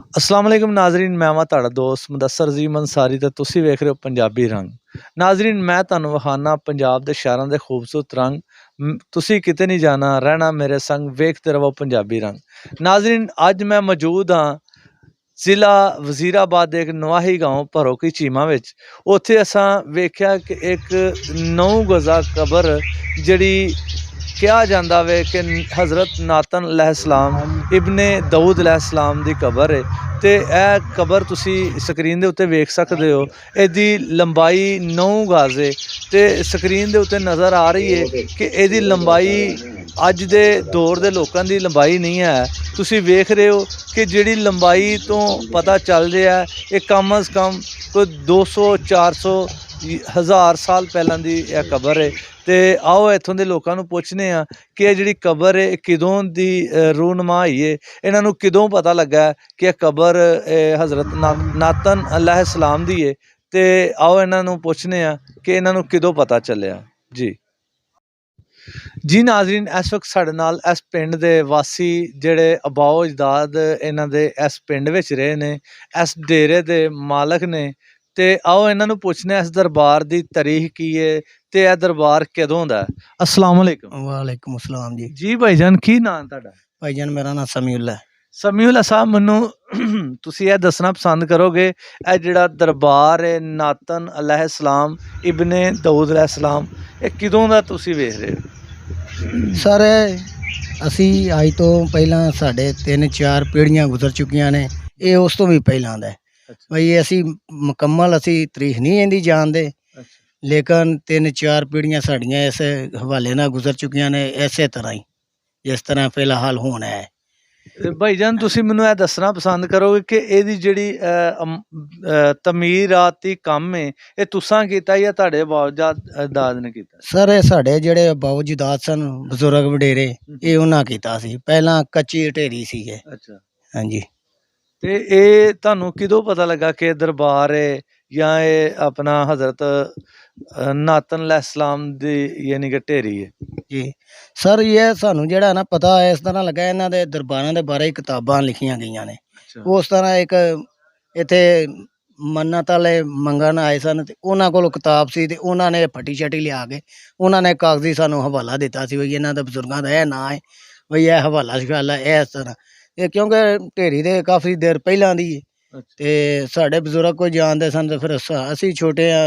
अस्सलाम वालेकुम नाज़रीन, मैं वां तुहाड़ा दोस्त मुदस्सर जी अंसारी ते तुसीं वेख रहे हो पंजाबी रंग। नाज़रीन, मैं तुहानूं विखाना पंजाब दे शहरां दे खूबसूरत रंग। तुसीं किते नहीं जाना, रहना मेरे संग, वेखते रहो पंजाबी रंग। नाज़रीन, अज मैं मौजूद हाँ ज़िला वज़ीराबाद दे एक नवाही गाँव भरोकी चीमा विच। उत्थे असां वेख्या कि एक 9 गज़ा कबर जिहड़ी कहा जाता वे कि हज़रत नातन अलैहिस्सलाम इब्ने दाऊद अलैहिस्सलाम दी कबर है। ते यह कबर तुसी स्क्रीन दे उत्ते वेख सकदे हो। इहदी लंबाई 9 गज है ते स्क्रीन दे उत्ते नज़र आ रही है कि इहदी लंबाई अज दे दौर दे लोकां दी लंबाई नहीं है। तुसी वेख रहे हो कि जिहड़ी लंबाई तो पता चल रहा है ये कम अज़ कम कोई 200 400 हज़ार साल पहलां दी यह कबर है। ते आओ इत्थों दे लोकां नूं पुछने आ कि यह जिहड़ी कबर है किदों दी रूनुमा होई है, इन्हां नूं किदों पता लगा कि यह कबर हज़रत नातन अलैहिस्सलाम दी है। ते आओ इन्हां नूं पुछने आ कि इन्हां नूं किदों पता चलिया। जी जी नाज़रीन, इस वक्त साडे नाल इस पिंड दे वासी जिहड़े अबाओ अजदाद इन्हां दे इस पिंड विच रहे ने, इस डेरे दे मालक ने। ते आओ इन्हां नूं पुछने इस दरबार दी तारीख की है ते यह दरबार कदों दा है। अस्सलाम वालेकुम। वालेकुम अस्सलाम जी। जी भाईजान, की नाम तुहाडा? भाईजान मेरा नाम समीउल्ला है। समीउल्ला साहब, मैनूं तुसीं यह दसना पसंद करोगे यह जिहड़ा दरबार है नातन अलैहिस्सलाम इब्ने दाऊद अलैहिस्सलाम, ये किदों दा तुसीं वेख रहे हो? सर ਅਸੀਂ ਅੱਜ ਤੋਂ ਪਹਿਲਾਂ ਸਾਡੇ 3-4 ਪੀੜ੍ਹੀਆਂ ਗੁਜ਼ਰ ਚੁੱਕੀਆਂ ਨੇ। ਇਹ ਉਸ ਤੋਂ ਵੀ ਪਹਿਲਾਂ ਦਾ ਹੈ। अच्छा ਬਈ ਅਸੀਂ ਮੁਕੰਮਲ ਤਰੀਖ ਨਹੀਂ ਇਹਦੀ ਜਾਣਦੇ, अच्छा ਲੇਕਿਨ 3-4 ਪੀੜ੍ਹੀਆਂ ਸਾਡੀਆਂ ਇਸ ਹਵਾਲੇ ਨਾਲ ਗੁਜ਼ਰ ਚੁੱਕੀਆਂ ਨੇ, ਇਸੇ ਤਰ੍ਹਾਂ ਹੀ ਜਿਸ ਤਰ੍ਹਾਂ ਫਿਲਹਾਲ ਹੁਣ ਹੈ। भाईजान, तुसीं मैनूं यह दसना पसंद करोगे कि इहदी जिहड़ी तमीराती काम है ये तुसां कीता या तुहाडे बाप-दाद ने कीता? ਸਰ ਇਹ ਸਾਡੇ ਜਿਹੜੇ ਬਾਬੂ ਜੀ ਦਾਦ ਸਨ, ਬਜ਼ੁਰਗ ਵਡੇਰੇ, ਇਹ ਉਹਨਾਂ ਕੀਤਾ ਸੀ। ਪਹਿਲਾਂ ਕੱਚੀ ਢੇਰੀ ਸੀਗੇ। अच्छा, ਹਾਂਜੀ। ते ये तुहानूं किदों पता लगा कि दरबार है या ये अपना हज़रत नातन अलैहिस्सलाम दी यानी कि ढेरी है? ਜੀ ਸਰ ਇਹ ਸਾਨੂੰ ਜਿਹੜਾ ਨਾ ਪਤਾ ਇਸ ਤਰ੍ਹਾਂ ਲੱਗਾ ਇਹਨਾਂ ਦੇ ਦਰਬਾਰਾਂ ਦੇ ਬਾਰੇ ਕਿਤਾਬਾਂ ਲਿਖੀਆਂ ਗਈਆਂ ਨੇ। अच्छा ਉਸ ਤਰ੍ਹਾਂ ਇੱਕ ਇੱਥੇ ਮੰਨਤ ਵਾਲੇ ਮੰਗਣ ਆਏ ਸਨ ਤੇ ਉਹਨਾਂ ਕੋਲ ਕਿਤਾਬ ਸੀ ਤੇ ਉਹਨਾਂ ਨੇ ਫਟੀ ਛਟੀ ਲਿਆ ਕੇ ਉਹਨਾਂ ਨੇ ਕਾਗਜ਼ੀ ਸਾਨੂੰ ਹਵਾਲਾ ਦਿੱਤਾ ਸੀ ਵੀ ਇਹਨਾਂ ਦੇ ਬਜ਼ੁਰਗਾਂ ਦਾ ਇਹ ਨਾਂ ਹੈ, ਬਈ ਇਹ ਹਵਾਲਾ ਸ਼ਵਾਲਾ ਇਹ ਇਸ ਤਰ੍ਹਾਂ। ਇਹ ਕਿਉਂਕਿ ਢੇਰੀ ਦੇ ਕਾਫੀ ਦੇਰ ਪਹਿਲਾਂ ਦੀ ਹੈ अच्छा ਤੇ ਸਾਡੇ ਬਜ਼ੁਰਗ ਕੋਈ ਜਾਣਦੇ ਸਨ ਤੇ ਫਿਰ ਅਸੀਂ ਛੋਟੇ ਆ,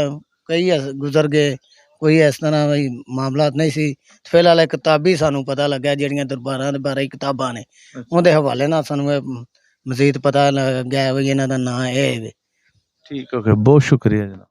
ਕਈ ਗੁਜ਼ਰ ਗਏ, ਕੋਈ ਇਸ ਤਰ੍ਹਾਂ ਵੀ ਮਾਮਲਾਤ ਨਹੀਂ ਸੀ। ਫਿਲਹਾਲ ਇਹ ਕਿਤਾਬੀ ਸਾਨੂੰ ਪਤਾ ਲੱਗਾ ਜਿਹੜੀਆਂ ਦਰਬਾਰਾਂ ਦੇ ਬਾਰੇ ਕਿਤਾਬਾਂ ਨੇ अच्छा ਉਹਦੇ ਹਵਾਲੇ ਨਾਲ ਸਾਨੂੰ ਇਹ ਮਜ਼ੀਦ ਪਤਾ ਲੱਗਿਆ ਵੀ ਇਹਨਾਂ ਦਾ ਨਾਂ ਇਹ ਹੈ। ठीक हो गया, बहुत शुक्रिया जनाब।